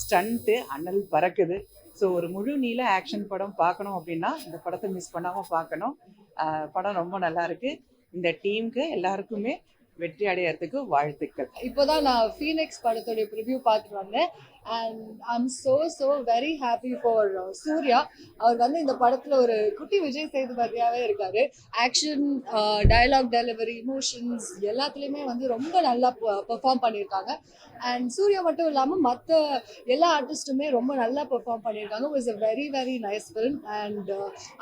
Stunt அனல் பறக்குது. So ஒரு முழு நீள ஆக்ஷன் படம் பார்க்கணும் அப்படின்னா இந்த படத்தை மிஸ் பண்ணாமல் பார்க்கணும். படம் ரொம்ப நல்லா இருக்கு. இந்த டீமுக்கு எல்லாருக்குமே வெற்றி அடையறதுக்கு வாழ்த்துக்கள். இப்போதான் நான் ஃபீனிக்ஸ் படத்தோடைய ப்ரிவ்யூ பார்த்துட்டு வந்தேன் and I'm so very happy for Surya. அவர் வந்து இந்த படத்தில் ஒரு குட்டி விஜய் சேதுபதியாகவே இருக்காரு. ஆக்ஷன், டயலாக் டெலிவரி, இமோஷன்ஸ் எல்லாத்துலேயுமே வந்து ரொம்ப நல்லா பெர்ஃபார்ம் பண்ணியிருக்காங்க. அண்ட் சூர்யா மட்டும் இல்லாமல் மற்ற எல்லா ஆர்டிஸ்ட்டுமே ரொம்ப நல்லா பெர்ஃபார்ம் பண்ணியிருக்காங்க. It was a very very nice film. And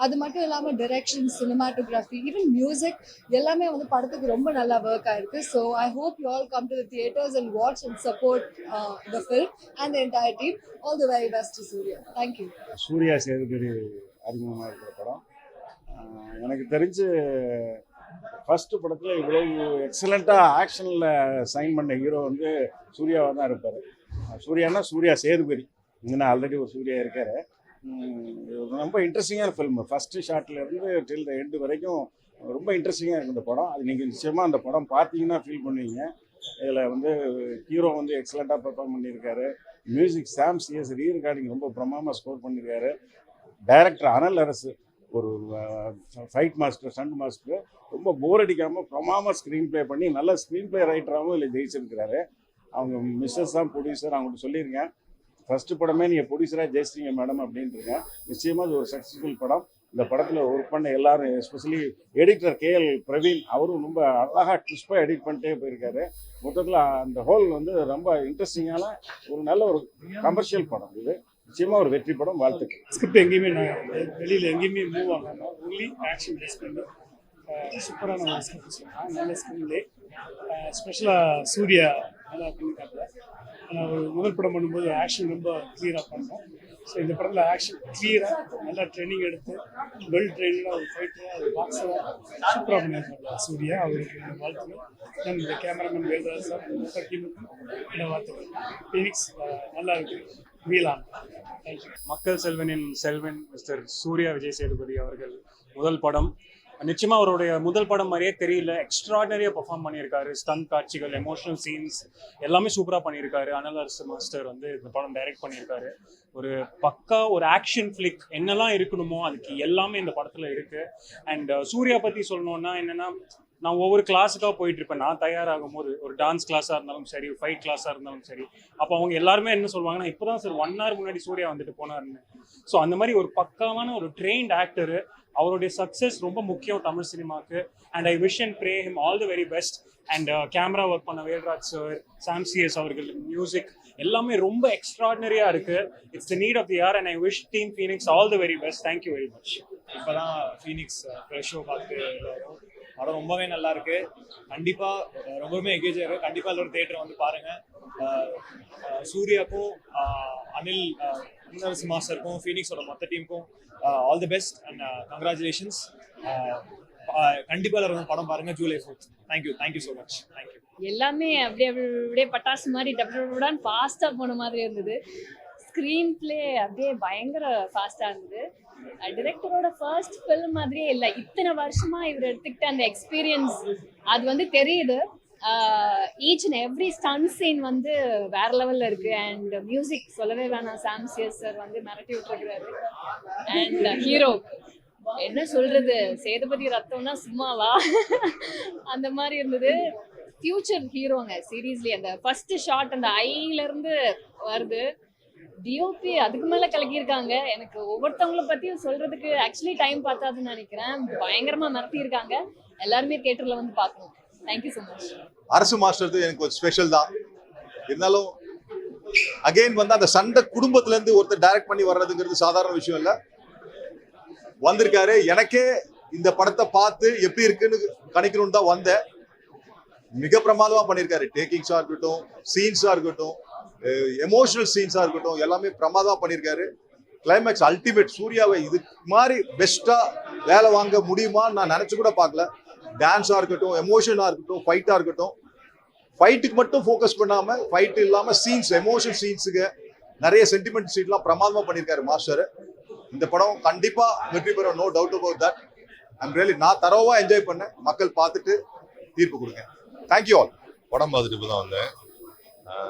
அது மட்டும் இல்லாமல் டிரெக்ஷன், சினிமாட்டோகிராஃபி, ஈவன் மியூசிக் எல்லாமே வந்து படத்துக்கு ரொம்ப நல்லா ஒர்க் ஆயிருக்கு. So I hope you all come to the theatres and watch and support the film and the entire team. All the very best to Surya. Thank you. Surya Sethupathi அறிமுகமாக இருக்கிற படம். எனக்கு தெரிஞ்சு ஃபர்ஸ்ட் படத்தில் இவ்வளவு எக்ஸலண்ட்டாக ஆக்ஷனில் சைன் பண்ண ஹீரோ வந்து சூர்யாவாக தான் இருப்பார். சூர்யானா சூர்யா சேதுபதி, இங்கே ஆல்ரெடி ஒரு சூர்யா இருக்கார். ரொம்ப இன்ட்ரெஸ்டிங்கான ஃபில்ம். ஃபஸ்ட்டு ஷார்ட்லேருந்து டில் த எண்டு வரைக்கும் ரொம்ப இன்ட்ரெஸ்டிங்காக இருக்கும் இந்த படம். அது நீங்கள் நிச்சயமாக அந்த படம் பார்த்தீங்கன்னா ஃபீல் பண்ணுவீங்க. இதில் வந்து ஹீரோ வந்து எக்ஸலண்ட்டாக பெர்ஃபார்ம் பண்ணியிருக்காரு. மியூசிக் சாம் சிஎஸ் ரீரெக்கார்டிங் ரொம்ப பிரமாதமாக ஸ்கோர் பண்ணியிருக்காரு. டைரக்டர் அனல் அரசு ஒரு ஃபைட் மாஸ்டர், ஸ்டண்ட் மாஸ்டர், ரொம்ப போர் அடிக்காமல் பிரமாதமாக ஸ்க்ரீன் ப்ளே பண்ணி நல்ல ஸ்க்ரீன் ப்ளே ரைட்டராகவும் இதில் ஜெயிச்சிருக்கிறாரு. அவங்க மிஸ்ஸஸ் தான் ப்ரொடியூசர். அவங்கள்ட்ட சொல்லியிருக்கேன், ஃபஸ்ட்டு படமே நீங்கள் ப்ரொடியூசராக ஜெயிச்சிட்டீங்க மேடம் அப்படின்ட்டுருங்க. நிச்சயமாக அது ஒரு சக்ஸஸ்ஃபுல் படம். இந்த படத்தில் ஒர்க் பண்ண எல்லாரும், எஸ்பெஷலி எடிட்டர் கேஎல் பிரவீன், அவரும் ரொம்ப அழகாக ட்விஸ்டாக எடிட் பண்ணிட்டே போயிருக்காரு. மொத்தத்தில் அந்த ஹோல் வந்து ரொம்ப இன்ட்ரெஸ்டிங்கான ஒரு நல்ல ஒரு கமர்ஷியல் படம். இது நிச்சயமாக ஒரு வெற்றி படம். வாழ்த்துக்கள். ஸ்கிரிப்ட் எங்கேயுமே நான் வெளியில் எங்கேயுமே மூவ் ஆகாமல் ஒன்லி ஆக்ஷன் பேஸ் பண்ணி சூப்பரான ஒரு ஸ்கிரிப்ட் சொல்லலாம். நல்ல ஸ்கிரிப்ட்லே ஸ்பெஷலாக சூர்யா நல்லா பண்ணியிருக்காங்க. நான் ஒரு முதல் படம் பண்ணும்போது ஆக்ஷன் ரொம்ப கிளியராக பண்ணோம். ஸோ இந்த படத்தில் ஆக்ஷன் கிளியராக நல்லா ட்ரைனிங் எடுத்து வெல் ட்ரெயினாக ஒரு ஃபைட்டராக ஒரு பாக்ஸராக சூப்பராக பண்ணியிருக்காங்க சூர்யா. அவருக்கு இந்த வாழ்த்துக்கள். நான் இந்த கேமராமேன் வேல்ராஜ் சார், மொத்த டீமுக்கும் இந்த வாழ்த்துக்கள். ஃபீனிக்ஸ் நல்லா இருக்குது, வீலான். தேங்க்யூ. மக்கள் செல்வனின் செல்வன் மிஸ்டர் சூர்யா விஜய் சேதுபதி அவர்கள் முதல் படம். நிச்சயமா அவருடைய முதல் படம் மாதிரியே தெரியல, எக்ஸ்ட்ராடனரியா பெர்ஃபார்ம் பண்ணியிருக்காரு. ஸ்டன் காட்சிகள், எமோஷனல் சீன்ஸ் எல்லாமே சூப்பரா பண்ணியிருக்காரு. அனல் அரசு மாஸ்டர் வந்து இந்த படம் டைரக்ட் பண்ணியிருக்காரு. ஒரு பக்கா ஒரு ஆக்ஷன் ஃபிளிக் என்னெல்லாம் இருக்கணுமோ அதுக்கு எல்லாமே இந்த படத்துல இருக்கு. அண்ட் சூர்யா பத்தி சொல்லணும்னா என்னன்னா, நான் ஒவ்வொரு கிளாஸுக்காக போயிட்டு இருப்பேன். நான் தயாராகும் போது ஒரு டான்ஸ் கிளாஸாக இருந்தாலும் சரி, ஃபைட் கிளாஸாக இருந்தாலும் சரி, அப்போ அவங்க எல்லாருமே என்ன சொல்லுவாங்கன்னா, இப்போ தான் சார் 1 hour முன்னாடி சூர்யா வந்துட்டு போனாருன்னு. ஸோ அந்த மாதிரி ஒரு பக்காவான ஒரு ட்ரெயின்ட் ஆக்டரு. அவருடைய சக்ஸஸ் ரொம்ப முக்கியம் தமிழ் சினிமாவுக்கு. And I wish and pray him all the very best. And camera work பண்ண வேல்ராஜ் சார், சாம் சிஎஸ் அவர்கள், மியூசிக் எல்லாமே ரொம்ப எக்ஸ்ட்ராடினரியா இருக்கு. It's the need of the year and I wish team Phoenix all the very best. Thank you very much. இப்போதான் Phoenix show பார்த்து படம் ரொம்பவே நல்லா இருக்கு. கண்டிப்பாக ரொம்பவுமே எங்கேஜ் ஆயிருக்கு. கண்டிப்பாக எல்லாரும் தேட்டரை வந்து பாருங்க. சூர்யாக்கும் அனில் அரசு மாஸ்டருக்கும் ஃபீனிக்ஸோட மொத்த டீமுக்கும் all the best and congratulations. கண்டிப்பாக எல்லாரும் படம் பாருங்க July 4th. Thank you so much. Thank you. எல்லாமே அப்படியே பட்டாசு மாதிரி டப்டான்னு ஃபாஸ்ட்டாக போன மாதிரி இருந்தது. ஸ்க்ரீன் பிளே அப்படியே பயங்கர ஃபாஸ்ட்டாக இருந்தது. டிரெக்டரோட ஃபர்ஸ்ட் ஃபில்ம் மாதிரியே இல்லை. இத்தனை வருஷமா இவர் எடுத்துக்கிட்ட அந்த எக்ஸ்பீரியன்ஸ் அது வந்து தெரியுது. Each and every stunt scene வந்து வேற லெவல்ல இருக்கு. அண்ட் மியூசிக் சொல்லவே வேணாம், சாம் சிஎஸ் சார் வந்து மிரட்டி விட்டுருக்கிறாரு. அண்ட் ஹீரோ என்ன சொல்றது, சேதுபதி ரத்தம்னா சும்மாவா அந்த மாதிரி இருந்தது. ஃபியூச்சர் ஹீரோங்க சீரியஸ்லி. அந்த ஃபர்ஸ்ட் ஷாட் அந்த ஐல இருந்து வருது. டிஓபி அதுக்கு மேல கலக்கியிருக்காங்க. எனக்கு ஒவ்வொருத்தவங்கள பத்தியும் சொல்றதுக்கு ஆக்சுவலி டைம் பார்த்தாதுன்னு நினைக்கிறேன். பயங்கரமா மிரட்டி இருக்காங்க. எல்லாருமே தியேட்டர்ல வந்து பார்க்கணும். Thank you so much. அரசு மாஸ்டர் எனக்கு ஒரு ஸ்பெஷல் தான். இருந்தாலும் அகைன் வந்து அந்த சண்டை குடும்பத்துல இருந்து ஒருத்தர் டைரக்ட் பண்ணி வர்றதுங்கிறது சாதாரண விஷயம் இல்லை. வந்திருக்காரு. எனக்கே இந்த படத்தை பார்த்து எப்படி இருக்குன்னு கணிக்கணும்னு தான் வந்தேன். மிக பிரமாதமா பண்ணியிருக்காரு. டேக்கிங்ஸா இருக்கட்டும், சீன்ஸா இருக்கட்டும், எமோஷனல் சீன்ஸா இருக்கட்டும், எல்லாமே பிரமாதமா பண்ணியிருக்காரு. Climax ultimate. சூர்யாவை இது மாதிரி பெஸ்டா வேலை வாங்க முடியுமான்னு நான் நினைச்சு கூட பார்க்கல. டான்ஸா இருக்கட்டும், எமோஷனா இருக்கட்டும், ஃபைட்டா இருக்கட்டும், ஃபைட்டுக்கு மட்டும் ஃபோக்கஸ் பண்ணாம ஃபைட் இல்லாம சீன்ஸ், எமோஷனல் சீன்ஸுக்கு நிறைய சென்டிமெண்ட் சீன்லாம் பிரமாதமா பண்ணியிருக்காரு மாஸ்டர். இந்த படம் கண்டிப்பா வெற்றி பெறும், no doubt about that. I'm really நான் தரோவா என்ஜாய் பண்ணேன். மக்கள் பார்த்துட்டு தீர்ப்பு கொடுங்க. Thank you all. படம் பார்த்துட்டு இப்போ தான் வந்தேன்.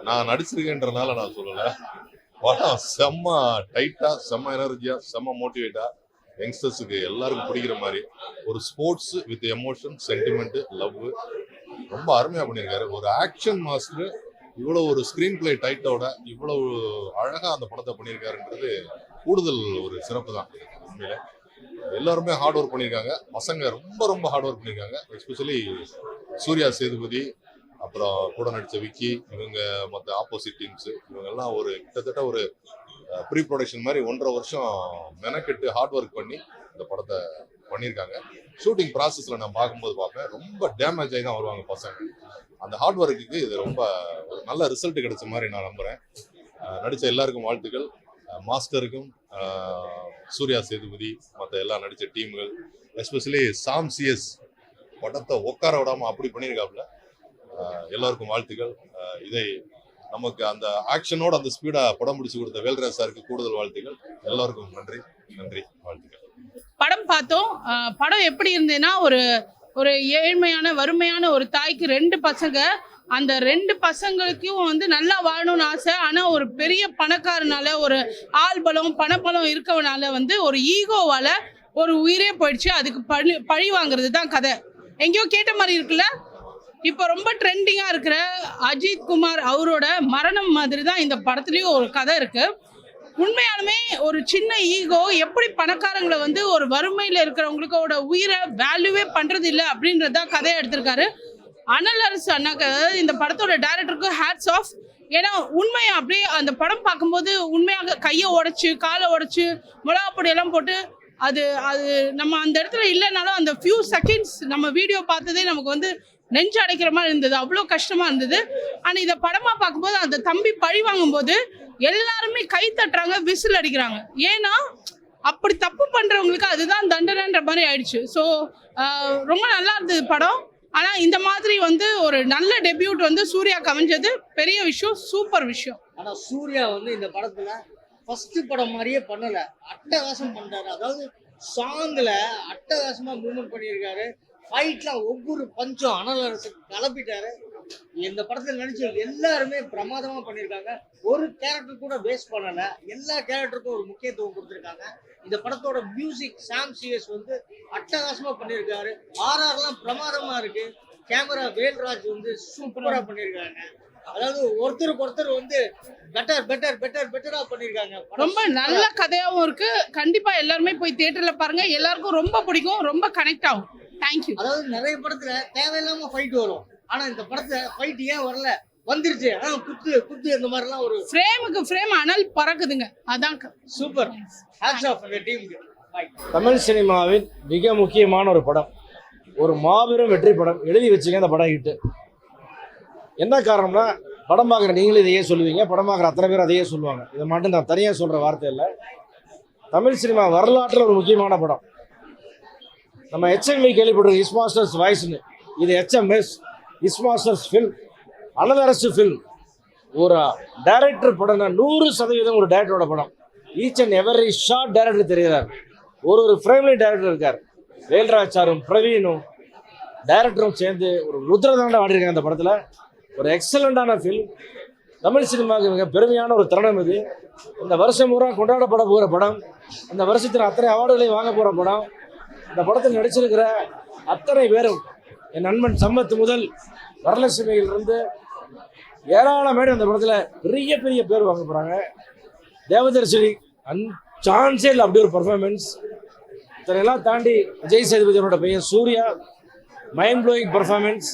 நான் நடிச்சிருக்கேன்றனால நான் சொல்லலை. படம் செம்ம டைட்டா, செம்ம எனர்ஜியா, செம்ம மோட்டிவேட்டா, யங்ஸ்டர்ஸுக்கு எல்லாருக்கும் பிடிக்கிற மாதிரி ஒரு sports with emotion, sentiment, love ரொம்ப அருமையா பண்ணியிருக்காரு. ஒரு ஆக்ஷன் மாஸ்டர் இவ்வளவு ஒரு ஸ்கிரீன் பிளே டைட்டோட இவ்வளவு அழகா அந்த படத்தை பண்ணியிருக்காருன்றது கூடுதல் ஒரு சிறப்பு தான். உண்மையில எல்லாருமே ஹார்ட் ஒர்க் பண்ணியிருக்காங்க. பசங்க ரொம்ப ரொம்ப ஹார்ட் ஒர்க் பண்ணியிருக்காங்க. எஸ்பெஷலி சூர்யா சேதுபதி, அப்புறம் கூட நடிச்ச விக்கி, இவங்க மற்ற ஆப்போசிட் டீம்ஸ், இவங்கெல்லாம் ஒரு கிட்டத்தட்ட ஒரு ப்ரீ ப்ரொடக்ஷன் மாதிரி 1.5 வருஷம் மெனக்கெட்டு ஹார்ட் ஒர்க் பண்ணி இந்த படத்தை பண்ணியிருக்காங்க. ஷூட்டிங் ப்ராசஸில் நான் பார்க்கும்போது பார்ப்பேன், ரொம்ப டேமேஜ் ஆகி தான் வருவாங்க பசங்க. அந்த ஹார்ட் ஒர்க்குக்கு இது ரொம்ப ஒரு நல்ல ரிசல்ட் கிடைச்ச மாதிரி நான் நம்புகிறேன். நடித்த எல்லாருக்கும் வாழ்த்துக்கள். மாஸ்டருக்கும், சூர்யா சேதுபதி, மற்ற எல்லாம் நடித்த டீம்கள், எஸ்பெஷலி சாம் சிஎஸ் படத்தை உட்கார விடாமல் அப்படி பண்ணியிருக்காப்புல. எல்லாருக்கும் வாழ்த்துக்கள். இதை நமக்கு அந்த ஆக்ஷனோட அந்த ஸ்பீடா படம் முடிச்சு கொடுத்த வேல்ராஜ் சாருக்கு கூடுதல் வாழ்த்துக்கள். எல்லாருக்கும் நன்றி நன்றி வாழ்த்துக்கள். படம் பார்த்தோம். படம் எப்படி இருந்ததுன்னா, ஒரு ஏழ்மையான வறுமையான ஒரு தாய்க்கு 2 பசங்க, அந்த 2 பசங்களுக்கும் வந்து நல்லா வாழணும்னு ஆசை. ஆனால் ஒரு பெரிய பணக்காரனால, ஒரு ஆள்பலம் பணப்பலம் இருக்கவனால வந்து ஒரு ஈகோவால ஒரு உயிரே போயிடுச்சு. அதுக்கு பழி வாங்குறது தான் கதை. எங்கேயோ கேட்ட மாதிரி இருக்குல்ல. இப்போ ரொம்ப ட்ரெண்டிங்காக இருக்கிற அஜித் குமார் அவரோட மரணம் மாதிரி தான் இந்த படத்துலேயும் ஒரு கதை இருக்குது. உண்மையாலுமே ஒரு சின்ன ஈகோ எப்படி பணக்காரங்களை வந்து ஒரு வறுமையில் இருக்கிறவங்களுக்கோட உயிரை வேல்யூவே பண்ணுறது இல்லை அப்படின்றதான் கதையை எடுத்திருக்காரு. அனல் அரசு அண்ணாக்கு, இந்த படத்தோட டைரக்டருக்கு ஹேட்ஸ் ஆஃப். ஏன்னா உண்மையை அப்படியே அந்த படம் பார்க்கும்போது உண்மையாக கையை உடைச்சு காலை உடைச்சு மிளகா பொடியெல்லாம் போட்டு அது நம்ம அந்த இடத்துல இல்லைனாலும் அந்த ஃபியூ செகண்ட்ஸ் நம்ம வீடியோ பார்த்ததே நமக்கு வந்து நெஞ்சு அடைக்கிற மாதிரி இருந்தது. அவ்வளோ கஷ்டமா இருந்தது. ஆனால் இதை படமா பார்க்கும்போது அந்த தம்பி பழி வாங்கும்போது எல்லாருமே கை தட்டுறாங்க, விசில் அடிக்கிறாங்க. ஏன்னா அப்படி தப்பு பண்றவங்களுக்கு அதுதான் தண்டனைன்ற மாதிரி ஆயிடுச்சு. ஸோ ரொம்ப நல்லா இருந்தது படம். ஆனால் இந்த மாதிரி வந்து ஒரு நல்ல டெபியூட் வந்து சூர்யாக்கு அமைஞ்சது பெரிய விஷயம், சூப்பர் விஷயம். ஆனால் சூர்யா வந்து இந்த படத்துல ஃபர்ஸ்ட் படம் மாதிரியே பண்ணல, அட்டகாசம் பண்றாரு. அதாவது சாங்ல அட்டகாசமா மூவ்மெண்ட் பண்ணியிருக்காரு. ஃபைட்லாம் ஒவ்வொரு பஞ்சும் அனல் அரசு கிளப்பிட்டாரு. இந்த படத்தில் நடிச்ச எல்லாருமே பிரமாதமா பண்ணியிருக்காங்க. ஒரு கேரக்டர் கூட வேஸ்ட் பண்ணல. எல்லா கேரக்டருக்கும் ஒரு முக்கியத்துவம் கொடுத்துருக்காங்க. இந்த படத்தோட மியூசிக் சாம் சிஎஸ் வந்து அட்டகாசமா பண்ணியிருக்காரு. ஆர்ஆர்லாம் பிரமாதமா இருக்கு. கேமரா வேல்ராஜ் வந்து சூப்பரா பண்ணியிருக்காங்க. அதாவது ஒருத்தருக்கு ஒருத்தர் வந்து பெட்டரா பண்ணியிருக்காங்க. ரொம்ப நல்ல கதையாகவும் இருக்கு. கண்டிப்பா எல்லாருமே போய் தியேட்டர்ல பாருங்க. எல்லாருக்கும் ரொம்ப பிடிக்கும், ரொம்ப கனெக்ட் ஆகும். தேங்க்யூ. அதாவது நிறைய படத்துல தேவையில்லாம ஃபைட் வரும். ஆனா இந்த படத்துல ஃபைட் ஏன் வரல, வந்துருச்சு. குத்து இந்த மாதிரிலாம் ஒரு ஃப்ரேமுக்கு ஃப்ரேம் அனல் பறக்குதுங்க. அதான் சூப்பர். ஹேட்ஸ் ஆஃப் அந்த டீமுக்கு. தமிழ் சினிமாவின் மிக முக்கியமான ஒரு படம், ஒரு மாபெரும் வெற்றி படம். எழுதி வச்சுங்க இந்த படம் ஹிட்டு. என்ன காரணம்னா, படம் பார்க்குற நீங்களும் இதையே சொல்லுவீங்க, படம் பார்க்குற அத்தனை பேர் அதையே சொல்லுவாங்க. இதை மட்டும் நான் தனியாக சொல்கிற வார்த்தை இல்லை. தமிழ் சினிமா வரலாற்றில் ஒரு முக்கியமான படம். நம்ம HMV கேள்விப்பட்டிருக்கோம், இஸ் மாஸ்டர்ஸ் வாய்ஸ்னு. இது HMS, is masters film, Analarasu film. ஒரு டைரக்டர் படம்னா 100% ஒரு டைரக்டரோட படம். Each and every shot director தெரிகிறார். ஒரு ஃப்ரேம்லேயும் டைரக்டர் இருக்கார். வேல்ராஜ் சாரும் பிரவீனும் டைரக்டரும் சேர்ந்து ஒரு ருத்ரதாண்டம் ஆடிருக்காங்க அந்த படத்தில். ஒரு எக்ஸலண்டான ஃபில்ம். தமிழ் சினிமாவுக்கு மிக பெருமையான ஒரு தருணம் இது. இந்த வருஷம் பூரா கொண்டாடப்பட போகிற படம், இந்த வருஷத்தில் அத்தனை அவார்டுகளையும் வாங்க போகிற படம். இந்த படத்தில் நடிச்சிருக்கிற அத்தனை பேரும், என் நண்பன் சம்பத் முதல் வரலட்சுமியிலிருந்து ஏராளமேடு இந்த படத்தில் பெரிய பெரிய பேர் வாங்க போகிறாங்க. தேவதர்ஷினி சான்ஸே இல்லை, அப்படி ஒரு பர்ஃபார்மன்ஸ். இதெல்லாம் தாண்டி விஜய் சேதுபதியோட பையன் சூர்யா, மைண்ட் ப்ளோயிங் பர்ஃபார்மன்ஸ்.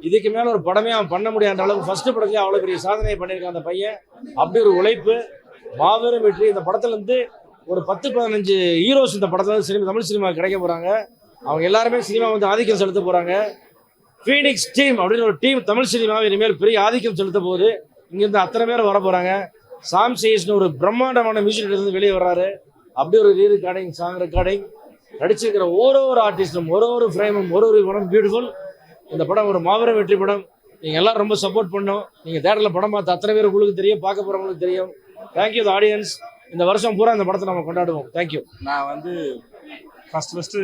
இதுக்கு மேலே ஒரு படமே அவன் பண்ண முடியாத அளவுக்கு ஃபர்ஸ்ட் படத்துலேயே அவ்வளோ பெரிய சாதனையை பண்ணியிருக்கான் அந்த பையன். அப்படி ஒரு உழைப்பு, மாபெரும் வெற்றி. இந்த படத்துலேருந்து ஒரு 10-15 ஹீரோஸ் இந்த படத்தில் தமிழ் சினிமா கிடைக்க போகிறாங்க. அவங்க எல்லாருமே சினிமா வந்து ஆதிக்கம் செலுத்த போகிறாங்க. ஃபீனிக்ஸ் டீம் அப்படின்னு ஒரு டீம் தமிழ் சினிமாவை இனிமேல் பெரிய ஆதிக்கம் செலுத்த போகுது. இங்கேருந்து அத்தனை பேர் வர போகிறாங்க. சாம் சேஸ்னு ஒரு பிரம்மாண்டமான மியூசிக் இருந்து வெளியே வர்றாரு. அப்படி ஒரு ரெக்கார்டிங், சாங் ரெக்கார்டிங், நடிச்சிருக்கிற ஒரு ஆர்டிஸ்டும் ஒரு ஃப்ரேமும் ஒரு படம் பியூட்டிஃபுல். இந்த படம் ஒரு மாபெரும் வெற்றி படம். நீங்கள் எல்லோரும் ரொம்ப சப்போர்ட் பண்ணோம். நீங்கள் தேட்டரில் படம் பார்த்து அத்தனை பேர் உங்களுக்கு தெரியும், பார்க்க போகிறவங்களுக்கு தெரியும். Thank you the audience. இந்த வருஷம் பூரா இந்த படத்தை நம்ம கொண்டாடுவோம். தேங்க்யூ. நான் வந்து ஃபஸ்ட்டு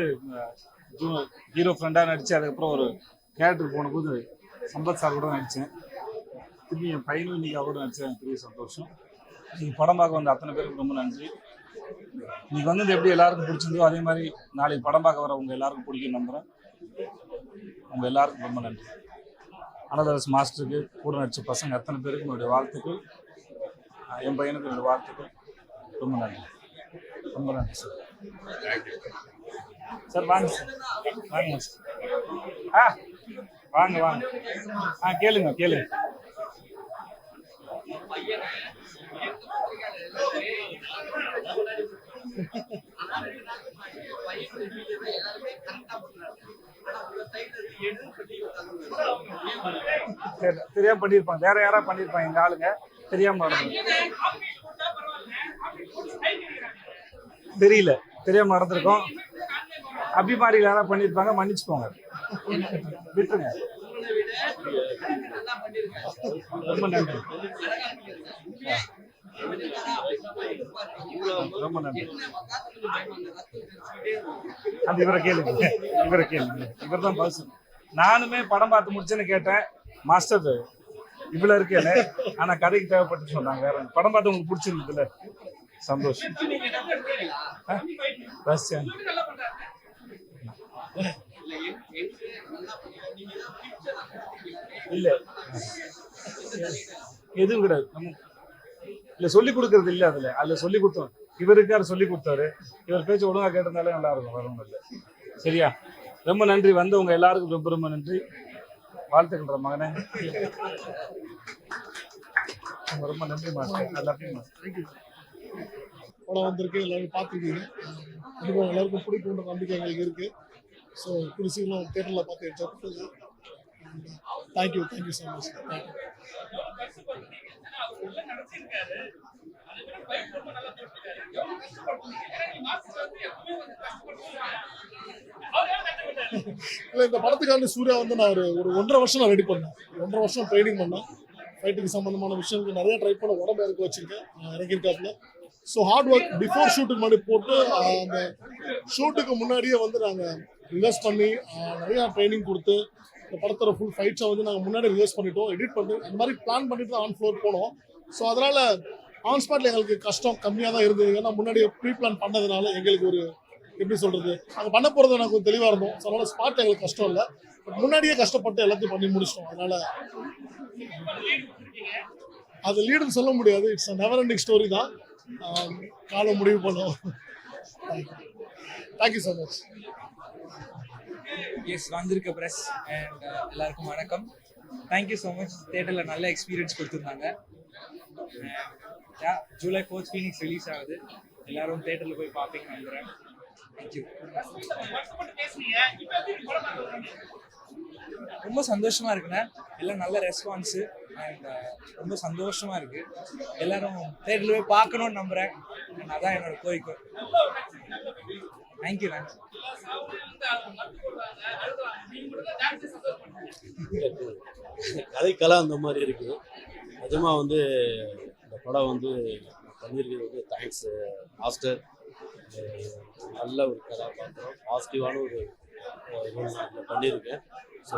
ஹீரோ ஃப்ரெண்டாக நடித்து அதுக்கப்புறம் ஒரு கேரக்டர் போனபோது சம்பத் சார் கூட நடித்தேன். திரும்பி என் பையனும் இன்றைக்கி அவரோட நடித்தேன். பெரிய சந்தோஷம். நீங்கள் படம் பார்க்க வந்த அத்தனை பேருக்கு ரொம்ப நன்றி. இன்னைக்கு வந்தது எப்படி எல்லாருக்கும் பிடிச்சிருந்தோ அதே மாதிரி நாளைக்கு படம் பார்க்க வர உங்கள் எல்லாருக்கும் பிடிக்கும் நம்புகிறேன். உங்கள் எல்லாருக்கும் ரொம்ப நன்றி. அனதர்ஸ் மாஸ்டருக்கு கூட நடிச்ச பசங்க அத்தனை பேருக்கு என்னுடைய வாழ்த்துக்கள். என் பையனுக்கு என்னுடைய வாழ்த்துக்கள். ரொம்ப நன்றி, ரொம்ப நன்றி சார். சார் வாங்க சார், வாங்க சார். வாங்க வாங்க. கேளுங்க கேளுங்க. தெரியாம பண்ணிருப்பாங்க, வேற யாரா பண்ணிருப்பாங்க, எங்க ஆளுங்க தெரியாம தெரியல, தெரியாம நடந்திருக்கோம். அபிமானிகள் யாரா பண்ணிருப்பாங்க, மன்னிச்சுக்கோங்க, விட்டுருங்க. ரொம்ப நன்றி, ரொம்ப நன்றி. அந்த இவரை கேளுங்க, இவர் தான் பர்சன். நானுமே படம் பார்த்து முடிச்சேன்னு கேட்டேன், மாஸ்டர் இவ்வளவு இருக்கேன்னு, ஆனா கதைக்கு தேவைப்பட்டு சொன்னாங்க. வேற படம் பார்த்து உங்களுக்கு பிடிச்சிருந்ததுல சந்தோஷம். இல்ல எதுவும் கிடையாது, நம்ம இல்ல சொல்லி கொடுக்கறது இல்ல. அதுல சொல்லி கொடுத்தோம், இவருக்கு சொல்லி கொடுத்தாரு. இவர் பேச்சு ஒழுங்கா கேட்டிருந்தாலே நல்லா இருக்கும், வரணும் இல்லை. சரியா? ரொம்ப நன்றி. வந்தவங்க எல்லாருக்கும் ரொம்ப ரொம்ப நன்றி. வாழ்த்துக்கள் மகனே, ரொம்ப நன்றி மாஸ்டர். எல்லாத்தையும் படம் வந்திருக்கு, எல்லாரும் பார்த்துருக்கீங்க. கண்டிப்பாக எல்லாருக்கும் பிடிக்கும்ன்ற நம்பிக்கை எங்களுக்கு இருக்கு. ஸோ கூடிய சீக்கிரம் தேட்டரில் பார்த்து எடுத்து தேங்க்யூ ஸோ மச். இல்லை, இந்த படத்துக்கான சூர்யா வந்து நான் ஒரு 1.5 வருஷம் நான் ரெடி பண்ணேன். 1.5 வருஷம் ட்ரைனிங் பண்ணேன். ஃபைட்டுக்கு சம்மந்தமான விஷயங்களுக்கு நிறைய ட்ரை பண்ண உடம்பு இறக்க வச்சுருக்கேன், இறங்கியிருக்காப்புல. ஸோ ஹார்ட் ஒர்க் பிஃபோர் ஷூட்டுக்கு முன்னாடி போட்டு அந்த ஷூட்டுக்கு முன்னாடியே வந்து நாங்கள் ரிலீஸ் பண்ணி நிறையா ட்ரைனிங் கொடுத்து இந்த படத்தோட ஃபுல் ஃபைட்ஸை வந்து நாங்கள் முன்னாடி ரிலீஸ் பண்ணிட்டோம், எடிட் பண்ணி அந்த மாதிரி பிளான் பண்ணிட்டு தான் ஆன் ஃப்ளோர் போனோம். ஸோ அதனால் ஆன் ஸ்பாட்டில் எங்களுக்கு கஷ்டம் கம்மியாக தான் இருந்தது. ஏன்னா முன்னாடி ப்ரீ பிளான் பண்ணதுனால எங்களுக்கு ஒரு எப்படி சொல்கிறது, அங்கே பண்ண போகிறது எனக்கு கொஞ்சம் தெளிவாக இருந்தோம். ஸோ அதனால் ஸ்பாட்டில் எங்களுக்கு கஷ்டம் இல்லை, பட் முன்னாடியே கஷ்டப்பட்டு எல்லாத்தையும் பண்ணி முடிச்சிட்டோம். அதனால் அது லீடுன்னு சொல்ல முடியாது, it's a never ending story தான். காலம் முடிவு பண்ணோம். Thank you so much. எஸ், வந்திருக்க ப்ரெஸ் அண்ட் எல்லாருக்கும் வணக்கம். Thank you so much. தேட்டரில் நல்ல எக்ஸ்பீரியன்ஸ் கொடுத்துருந்தாங்க. ஜூலை 4 ஃபீனிக்ஸ் ரிலீஸ் ஆகுது, எல்லாரும் தேட்டரில் போய் பார்ப்பீங்கன்னு நம்புகிறேன். தேங்க்யூ. ரொம்ப சந்தோஷமா இருக்குண்ணே, எல்லாம் நல்ல ரெஸ்பான்ஸு அண்ட் ரொம்ப சந்தோஷமா இருக்கு. எல்லாரும் தேட்டரில் போய் பார்க்கணும்னு நம்புகிறேன். அதான் என்னோட கோரிக்கை. Thank you ma'am. கதைக்கெல்லாம் அந்த மாதிரி இருக்கு. நிஜமாக வந்து இந்த படம் வந்து பண்ணியிருக்கிறது வந்து தேங்க்ஸ் மாஸ்டர். நல்ல ஒரு கதாபாத்திரம், பாசிட்டிவான ஒரு பண்ணியிருக்கேன். ஸோ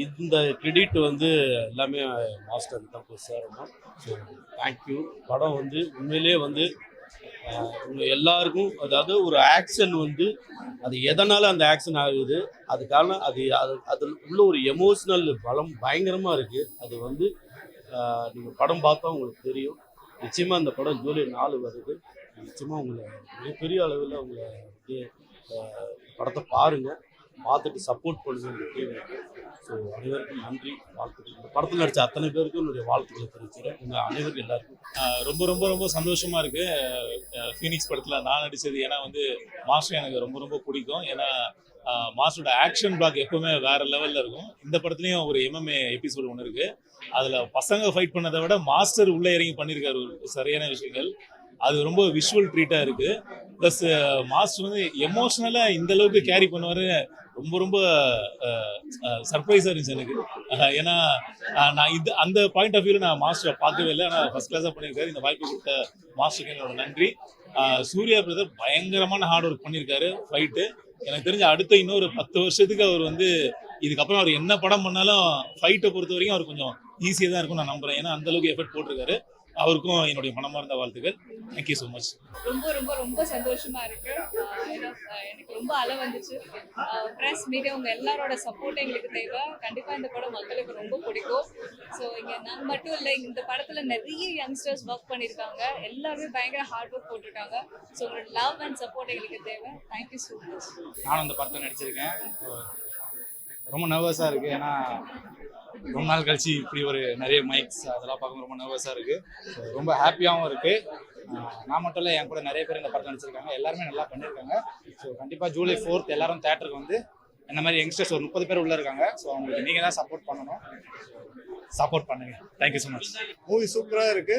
இந்த கிரெடிட் வந்து எல்லாமே மாஸ்டருக்கு தான் போய் சேரணும். So thank you. படம் வந்து உண்மையிலே வந்து உங்கள் எல்லாருக்கும், அதாவது ஒரு ஆக்ஷன் வந்து அது எதனால் அந்த ஆக்ஷன் ஆகுது, அதுக்கான அதில் உள்ள ஒரு எமோஷ்னல் பலம் பயங்கரமாக இருக்குது. அது வந்து நீங்கள் படம் பார்த்தா உங்களுக்கு தெரியும். நிச்சயமாக இந்த படம் ஜூலை 4 வருது. நிச்சயமாக உங்களை மிகப்பெரிய அளவில் உங்களை வந்து படத்தை பாருங்கள், பார்த்துட்டு சப்போர்ட் பண்ணுங்க டீமுக்கு. ஸோ அனைவருக்கும் நன்றி, வாழ்த்துக்கள். இந்த படத்தில் நடித்த அத்தனை பேருக்கும் என்னுடைய வாழ்த்துக்களை தெரிவிக்கிறேன். உங்கள் அனைவருக்கும் எல்லாருக்கும் ரொம்ப ரொம்ப ரொம்ப சந்தோஷமா இருக்கு. ஃபீனிக்ஸ் படத்தில் நான் நடித்தது, ஏன்னா வந்து மாஸ்டர் எனக்கு ரொம்ப ரொம்ப பிடிக்கும். ஏன்னா மாஸ்டரோட ஆக்ஷன் பிளாக் எப்பவுமே வேற லெவலில் இருக்கும். இந்த படத்துலையும் ஒரு MMA எபிசோடு ஒன்று இருக்கு. அதில் பசங்க ஃபைட் பண்ணதை விட மாஸ்டர் உள்ளே இறங்கி பண்ணியிருக்காரு சரியான விஷயங்கள். அது ரொம்ப விஷுவல் ட்ரீட்டாக இருக்கு. ப்ளஸ் மாஸ்டர் வந்து எமோஷ்னலாக இந்த அளவுக்கு கேரி பண்ணுவார். ரொம்ப ரொம்ப சர்ப்ரைஸாக இருந்துச்சு எனக்கு. ஏன்னா நான் அந்த பாயிண்ட் ஆஃப் வியூவில் நான் மாஸ்டரை பார்க்கவே இல்லை, ஆனால் ஃபர்ஸ்ட் கிளாஸாக பண்ணியிருக்காரு. இந்த வாய்ப்பு கொடுத்த மாஸ்டருக்கு என்னோட நன்றி. சூர்யா பிரதர் பயங்கரமான ஹார்ட் ஒர்க் பண்ணியிருக்காரு ஃபைட்டு. எனக்கு தெரிஞ்ச அடுத்த இன்னொரு 10 வருஷத்துக்கு அவர் வந்து இதுக்கப்புறம் அவர் என்ன படம் பண்ணாலும் ஃபைட்டை பொறுத்த வரைக்கும் அவர் கொஞ்சம் ஈஸியாக தான் இருக்கும்னு நான் நம்புகிறேன். ஏன்னா அந்தளவுக்கு எஃபர்ட் போட்டிருக்காரு. அவருக்கும் என்னுடைய மனமார்ந்த வாழ்த்துக்கள். Thank you so much. ரொம்ப ரொம்ப ரொம்ப சந்தோஷமா இருக்கு. எனக்கு ரொம்ப அலை வந்துச்சு. ப்ரெஸ் மீடியா உங்க எல்லாரோட சப்போர்ட் எங்களுக்கு தேவை. கண்டிப்பா இந்த படம் மக்களுக்கு ரொம்ப பிடிக்கும். ஸோ இங்க நான் மட்டும் இல்லை, இந்த படத்துல நிறைய யங்ஸ்டர்ஸ் ஒர்க் பண்ணியிருக்காங்க. எல்லாருமே பயங்கர ஹார்ட் ஒர்க் போட்டிருக்காங்க. ஸோ உங்களோட லவ் அண்ட் சப்போர்ட் எங்களுக்கு தேவை. Thank you so much. நானும் இந்த படத்தை நடிச்சிருக்கேன். ரொம்ப நர்வஸாக இருக்குது. ஏன்னா ரொம்ப நாள் கழிச்சு இப்படி ஒரு நிறைய மைக்ஸ் அதெல்லாம் பார்க்கும்போது ரொம்ப நர்வஸாக இருக்குது. ரொம்ப ஹாப்பியாகவும் இருக்குது. நான் மட்டும் இல்லை, என் கூட நிறைய பேர் இந்த படத்தை நடிச்சிருக்காங்க. எல்லாருமே நல்லா பண்ணியிருக்காங்க. ஸோ கண்டிப்பாக ஜூலை 4th எல்லாரும் தேட்டருக்கு வந்து இந்த மாதிரி யங்ஸ்டர்ஸ் ஒரு 30 பேர் உள்ளே இருக்காங்க. ஸோ அவங்களுக்கு நீங்கள் தான் சப்போர்ட் பண்ணணும். சப்போர்ட் பண்ணுங்க. Thank you so much. மூவி சூப்பராக இருக்கு.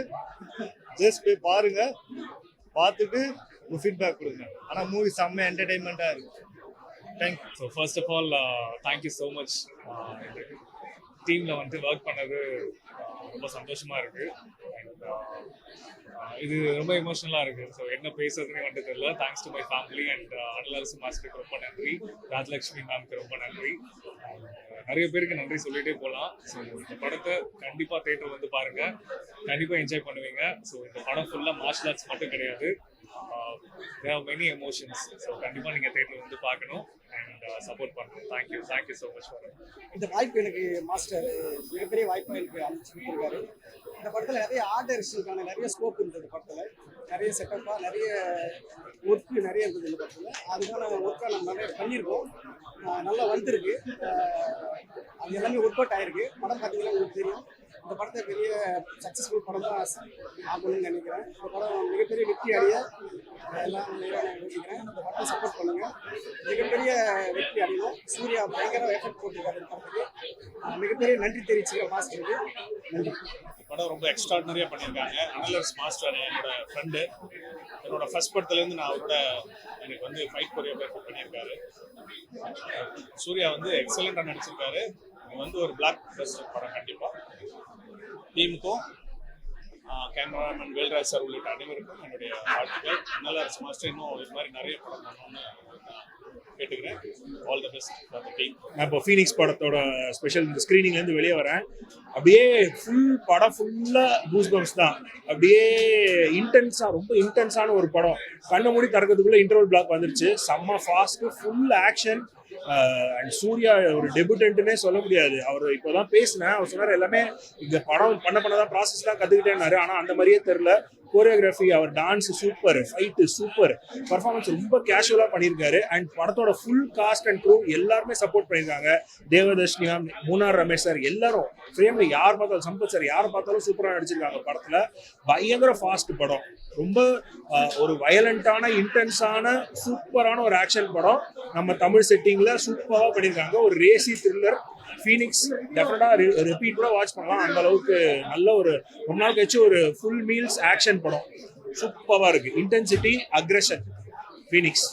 ஜஸ்ட் போய் பாருங்க, பார்த்துட்டு ஒரு ஃபீட்பேக் கொடுங்க. ஆனால் மூவி செம்ம என்டர்டைன்மெண்ட்டாக இருக்கு. Thank you. So first of all thank you so much. டீமில் வந்து ஒர்க் பண்ணது ரொம்ப சந்தோஷமாக இருக்குது. இது ரொம்ப எமோஷனலாக இருக்குது. ஸோ என்ன பேசுறதுன்னு வந்துட்டு தெரியல. Thanks to my family and Anil அரசு மாஸ்டருக்கு ரொம்ப நன்றி. ராஜலக்ஷ்மி மேம்க்கு ரொம்ப நன்றி. நிறைய பேருக்கு நன்றி சொல்லிட்டே போகலாம். ஸோ இந்த படத்தை கண்டிப்பாக தேட்டர் வந்து பாருங்கள், கண்டிப்பாக என்ஜாய் பண்ணுவீங்க. ஸோ இந்த படம் ஃபுல்லாக மார்ஷல் ஆர்ட்ஸ் மட்டும் கிடையாது, there are many emotions. So கண்டிப்பாக நீங்கள் தேட்டர் வந்து பார்க்கணும் அண்ட் சப்போர்ட் பண்ணணும். தேங்க்யூ ஸோ மச் ஃபார் இந்த வாய்ப்பு எனக்கு மாஸ்டர் மிகப்பெரிய வாய்ப்பாக எனக்கு அமைச்சு கொடுத்துருக்காரு. இந்த படத்தில் நிறைய ஆர்டர்ஸுக்கான நிறைய ஸ்கோப் இருந்தது. படத்தில் நிறைய செட்டப்பாக நிறைய ஒர்க்கு நிறைய இருந்தது. இந்த படத்தில் அதுக்கான ஒர்க்காக நம்ம நிறைய பண்ணியிருக்கோம். நல்லா வந்திருக்கு. அது எல்லாமே ஒர்க் அவுட் ஆகிருக்கு. படம் பார்த்தீங்கன்னா உங்களுக்கு தெரியும். இந்த படத்தை பெரிய சக்ஸஸ்ஃபுல் படம் தான் ஆகணும்னு நினைக்கிறேன். இந்த படம் மிகப்பெரிய வெற்றி அடைய எல்லாம் நினைக்கிறேன். இந்த படத்தை சப்போர்ட் பண்ணுங்கள், மிகப்பெரிய வெற்றி அடையும். சூர்யா பயங்கர எஃபெக்ட் போட்டிருக்காரு இந்த படத்துக்கு. மிகப்பெரிய நன்றி தெரிவிச்சுக்க மாஸ்டருக்கு. நன்றி. படம் ரொம்ப எக்ஸ்ட்ராடினரியாக பண்ணியிருக்காங்க. அனலர்ஸ் மாஸ்டர் என்னோட ஃப்ரெண்டு. என்னோட ஃபர்ஸ்ட் படத்துலேருந்து நான் அவரோட எனக்கு வந்து ஃபைட் கொரியோகிராஃபர் பண்ணியிருக்காரு. சூர்யா வந்து எக்ஸலண்ட்டாக நடிச்சிருக்காரு. இது வந்து ஒரு பிளாக் பஸ்டர் படம். கண்டிப்பாக டீமுக்கும் கேமராமேன் வேல்ராஜ் சார் உள்ளிட்ட அனைவருக்கும் என்னுடைய வாழ்த்துக்கள். அனலர்ஸ் மாஸ்டர் இன்னும் இது மாதிரி நிறைய படம் பண்ணணும்னு கேட்டுக்கிறேன். All the best for the team. நான் இப்போ ஃபீனிக்ஸ் படத்தோட ஸ்பெஷல் ஸ்க்ரீனிங்லேருந்து வெளியே வரேன். அப்படியே படம் ஃபுல்லாக கூஸ் பம்ப்ஸ் தான். அப்படியே ரொம்ப இன்டென்ஸான ஒரு படம். கண்ணை மூடி திறக்கிறதுக்குள்ளே இன்டர்வல் பிளாக் வந்துருச்சு. செம்ம fast, full action. And Suriya ஒரு டெபியூட்டன்ட்னே சொல்ல முடியாது. அவர் இப்போதான் பேசினேன், அவர் சொன்னார் எல்லாமே இந்த படம் பண்ணதான் ப்ராசஸ்லாம் கற்றுக்கிட்டேன்னாரு. ஆனால் அந்த மாதிரியே தெரில. கோரியோகிராஃபி, அவர் dance super, fight super, performance ரொம்ப கேஷுவலாக பண்ணியிருக்காரு. அண்ட் படத்தோட ஃபுல் காஸ்ட் அண்ட் க்ரூ எல்லாருமே சப்போர்ட் பண்ணியிருக்காங்க. தேவதர்ஷினி மேம், மூனார் ரமேஷ் சார், எல்லாரும் ஃப்ரேமில் யார் பார்த்தாலும், சம்பத் சார் யார் பார்த்தாலும் சூப்பராக நடிச்சிருக்காங்க. படத்தில் பயங்கர ஃபாஸ்ட் படம். ரொம்ப ஒரு வயலண்டான, இன்டென்ஸான, சூப்பரான ஒரு ஆக்ஷன் படம். நம்ம தமிழ் செட்டிங்கில் சூப்பராக பண்ணியிருக்காங்க. ஒரு ரேசி த்ரில்லர். ஃபீனிக்ஸ் டெஃபினட்டாக ரிப்பீட் கூட வாட்ச் பண்ணலாம். அந்த அளவுக்கு நல்ல ஒரு ரொம்ப நாள் கழிச்சு ஒரு ஃபுல் மீல்ஸ் ஆக்ஷன் படம். சூப்பராக இருக்குது. Intensity, aggression. ஃபீனிக்ஸ்.